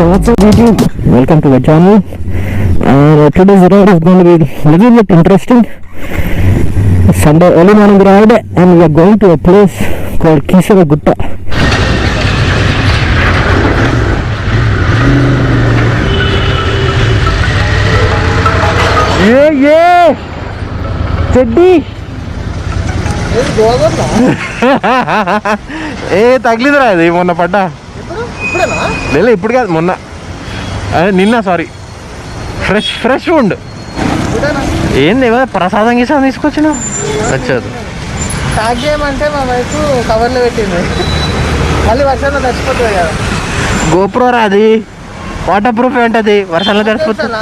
So what's up YouTube? Welcome to the channel. And today's ride is going to be a little bit interesting. Sunday early morning ride, and we are going to a place called Keesara Gutta. Yeah! Cheddi! ఏ తగిలిదిరా అది మొన్న పడ్డా లేదు ఇప్పుడు కాదు మొన్న అదే నిన్న sorry fresh ఉండు ఏంది ప్రసాదం గీసాదం తీసుకొచ్చిన వచ్చేది ప్యాక్ చేయమంటే మా వైపు కవర్లో పెట్టింది మళ్ళీ వర్షంలో తడిచిపోతుంది కదా గోప్రో రా అది వాటర్ ప్రూఫ్ ఏంటది వర్షంలో తడిచిపోతుంది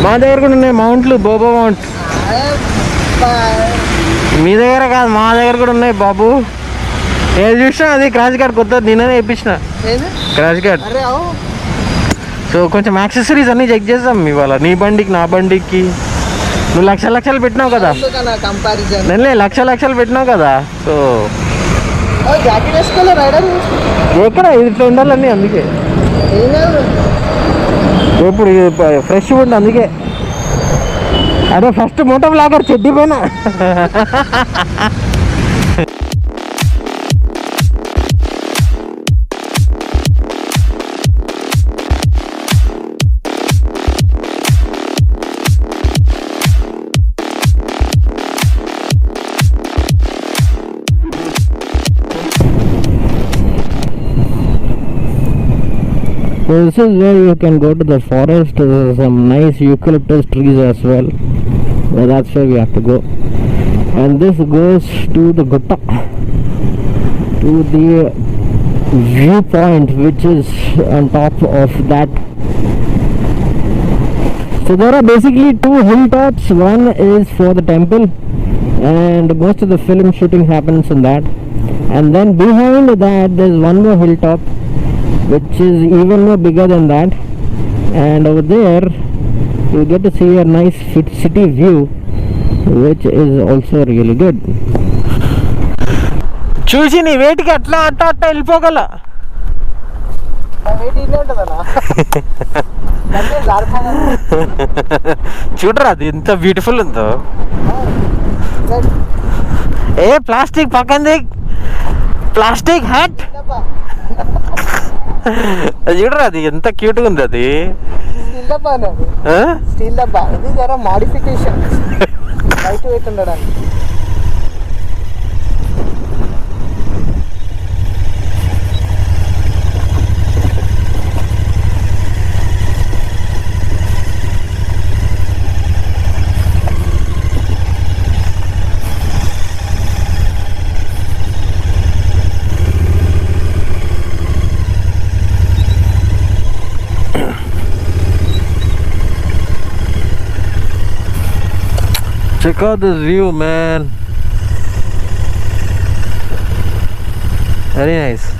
మా దగ్గర కూడా ఉన్నాయి మౌంట్లు బోబో మౌంట్ మీ దగ్గర కాదు మా దగ్గర కూడా ఉన్నాయి బాబు ఏది చూసినా అది క్రాష్ గార్డ్ కొత్త నిన్ననే వేయించిన క్రాష్ గార్డ్ సో కొంచెం యాక్సెసరీస్ అన్నీ చెక్ చేద్దాం ఇవాళ నీ బండికి నా బండికి నువ్వు లక్షలు పెట్టినావు కదా నేను లక్షలు పెట్టినావు కదా సో ఎక్కడ ఇట్లా ఉండాలని అందుకే ఇప్పుడు ఫ్రెష్ ఉండి అందుకే అదే ఫస్ట్ మోటో బ్లాగర్ చెడ్డి పైన So this is where you can go to the forest. There are some nice eucalyptus trees as well. So that's where we have to go. And this goes to the Gutta, to the viewpoint which is on top of that. So there are basically two hilltops. One is for the temple and most of the film shooting happens in that. And then behind that there's one more hilltop which is even more bigger than that, and over there you get to see a nice city view which is also really good. చూసి నీ వేటికి అట్లా వెళ్ళిపోగల చూడరా అది ఎంత beautiful ఉందో ఏ plastic పక్కంది plastic hat అది చూడరా అది ఎంత క్యూట్గా ఉంది అది స్టీల్ డబ్బా ఇది జర మోడిఫికేషన్ లైట్ వెయిట్ ఉండడానికి Check out this view, man. Very nice.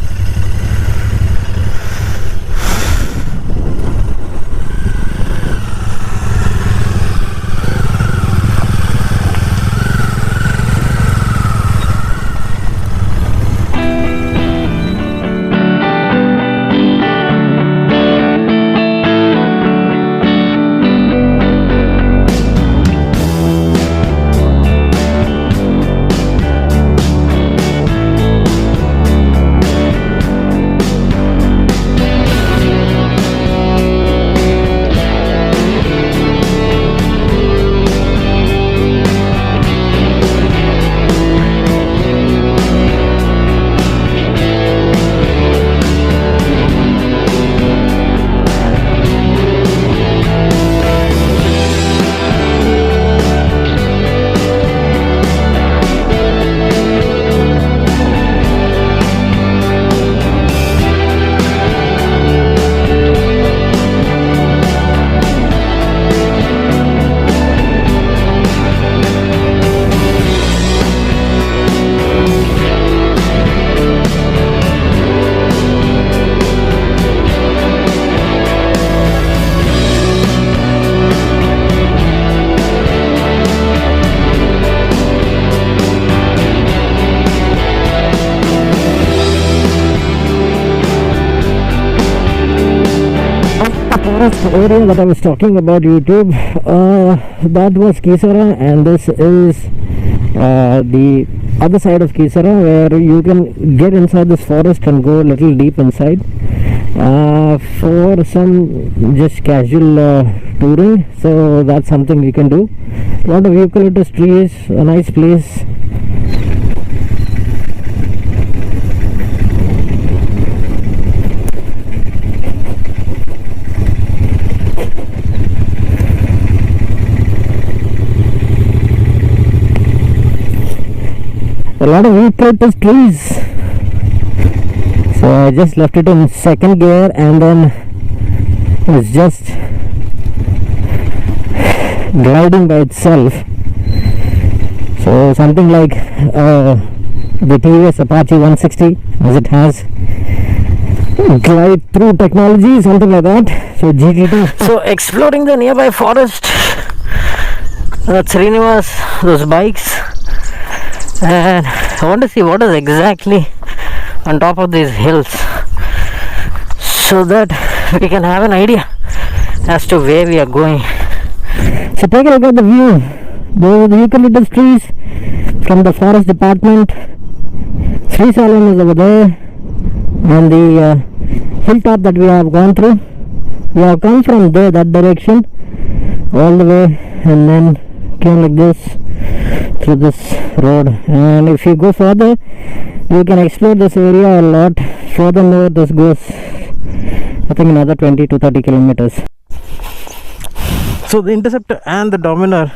forest area that I was talking about, YouTube, that was Keesara, and this is the other side of Keesara, where you can get inside this forest and go a little deep inside for some just casual touring. So that's something we can do. A lot of eucalyptus trees, a nice place. A lot of eucalyptus trees. So I just left it in second gear, and then it's just gliding by itself. So something like the TVS Apache 160, as it has glide through technology, something like that. So GT2. So exploring the nearby forest, Srinivas, those bikes, and I want to see what is exactly on top of these hills, so that we can have an idea as to where we are going. So take a look at the view. Those are the eucalyptus trees from the forest department. Sri Salam is over there, and the hilltop that we have gone through. We have come from there, that direction, all the way, and then came like this through this road. And if you go further, you can explore this area a lot. Furthermore, this goes, I think, another 20 to 30 kilometers. So the Interceptor and the Dominar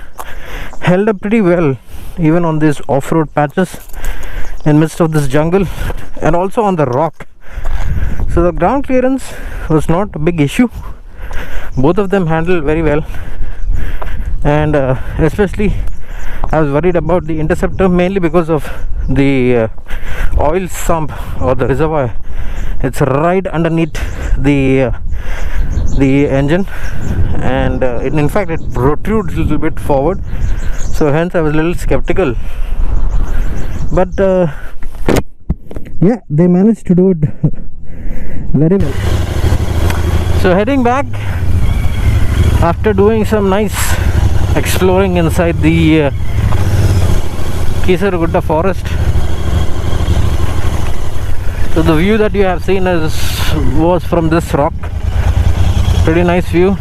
held up pretty well, even on these off-road patches in midst of this jungle, and also on the rock. So the ground clearance was not a big issue. Both of them handled very well, and especially I was worried about the Interceptor, mainly because of the oil sump or the reservoir. It's right underneath the engine, and in fact it protrudes a little bit forward, so hence I was a little skeptical. But yeah, they managed to do it very well. So heading back after doing some nice exploring inside the Keesara Gutta forest. So the view that you have seen was from this rock. Pretty nice view.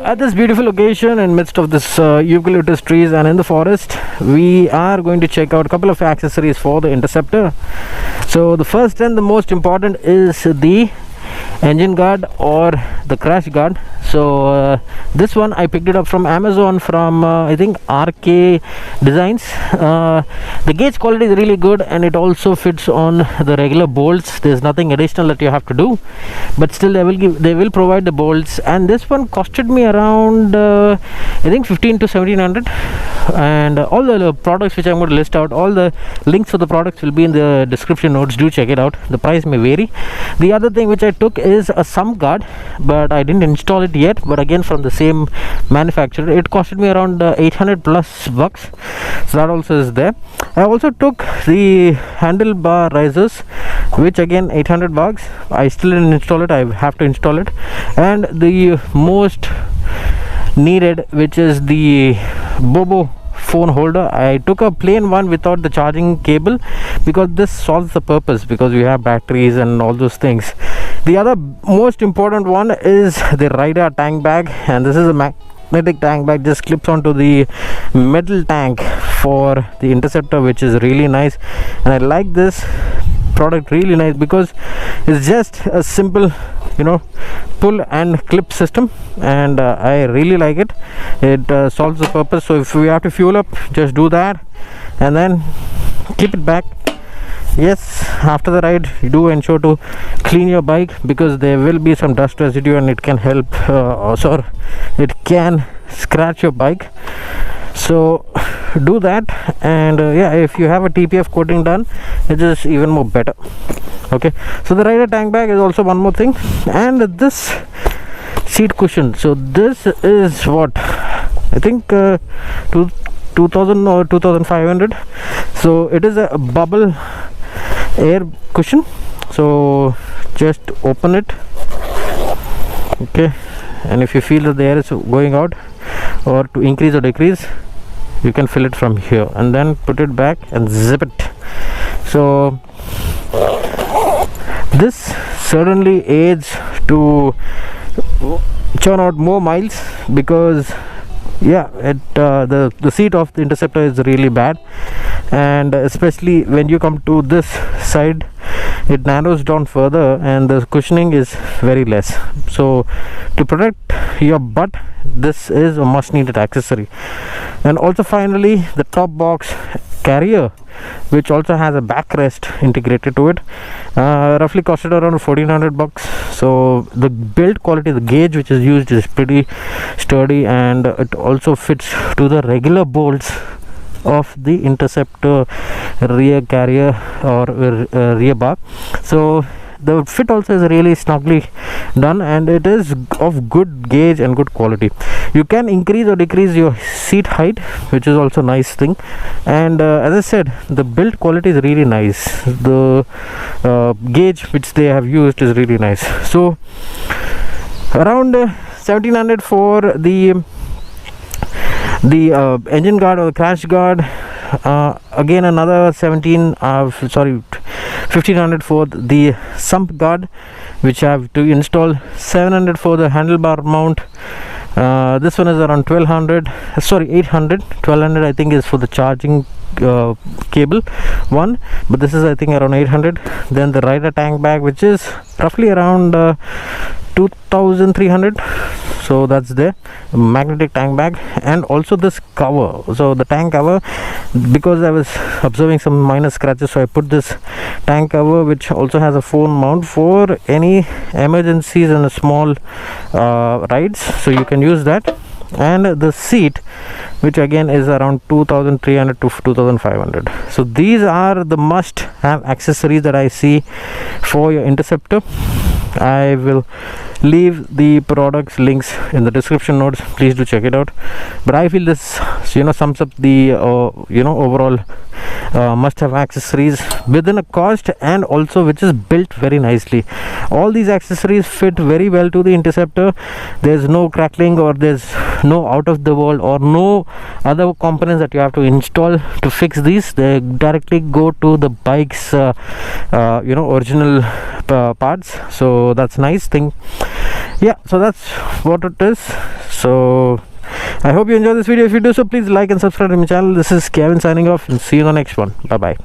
At this beautiful location in midst of this eucalyptus trees and in the forest, we are going to check out a couple of accessories for the Interceptor. So the first and the most important is the engine guard or the crash guard. So this one I picked it up from Amazon from I think RK Designs. The gauge quality is really good, and it also fits on the regular bolts. There's nothing additional that you have to do, but still they will provide the bolts. And this one costed me around I think 15 to 1700. And all the products which I'm going to list out, all the links for the products will be in the description notes. Do check it out. The price may vary. The other thing which I took is a sump guard, but I didn't install it yet, but again from the same manufacturer. It costed me around 800 plus bucks, so that also is there. I also took the handlebar risers, which again 800 bucks. I still didn't install it. I have to install it. And the most needed, which is the Bobo phone holder. I took a plain one without the charging cable, because this solves the purpose, because we have batteries and all those things. The other most important one is the rider tank bag, and this is a magnetic tank bag, just clips onto the metal tank for the Interceptor, which is really nice. And I like this product really nice, because it's just a simple, you know, pull and clip system, and I really like it. It solves the purpose. So if we have to fuel up, just do that and then keep it back. Yes, after the ride you do ensure to clean your bike, because there will be some dust residue and it can help or it can scratch your bike. So do that. And yeah, if you have a TPF coating done, it is even more better. Okay, so the rider tank bag is also one more thing, and this seat cushion. So this is what I think 2000 or 2500. So it is a bubble air cushion. So just open it, okay, and if you feel that the air is going out or to increase or decrease, you can fill it from here and then put it back and zip it. So this certainly aids to churn out more miles, because yeah, the seat of the Interceptor is really bad, and especially when you come to this side, it narrows down further and the cushioning is very less. So to protect your butt, this is a must needed accessory. And also finally, the top box carrier, which also has a backrest integrated to it, roughly costed around 1400 bucks. So the build quality, the gauge which is used, is pretty sturdy, and it also fits to the regular bolts of the Interceptor rear carrier or rear bar. So the fit also is really snugly done, and it is of good gauge and good quality. You can increase or decrease your seat height, which is also nice thing. And as I said, the build quality is really nice. The gauge which they have used is really nice. So around 1700 for the engine guard or the crash guard. Again another 1500 for the sump guard, which I have to install. 700 for the handlebar mount. This one is around 800. 1200 I think is for the charging cable one, but this is I think around 800. Then the rider tank bag, which is roughly around 2300. So that's there, magnetic tank bag. And also this cover, so the tank cover, because I was observing some minor scratches, so I put this tank cover, which also has a phone mount for any emergencies and small rides, so you can use that. And the seat, which again is around 2300 to 2500. So these are the must have accessories that I see for your Interceptor. I will leave the products links in the description notes. Please do check it out. But I feel this sums up the overall must have accessories within a cost, and also which is built very nicely. All these accessories fit very well to the Interceptor. There's no crackling, or there's no out of the world or no other components that you have to install to fix these. They directly go to the bike's original parts. So that's nice thing. Yeah, so that's what it is. So I hope you enjoyed this video. If you do so, please like and subscribe to my channel. This is Kevin signing off, and see you in the next one. Bye bye.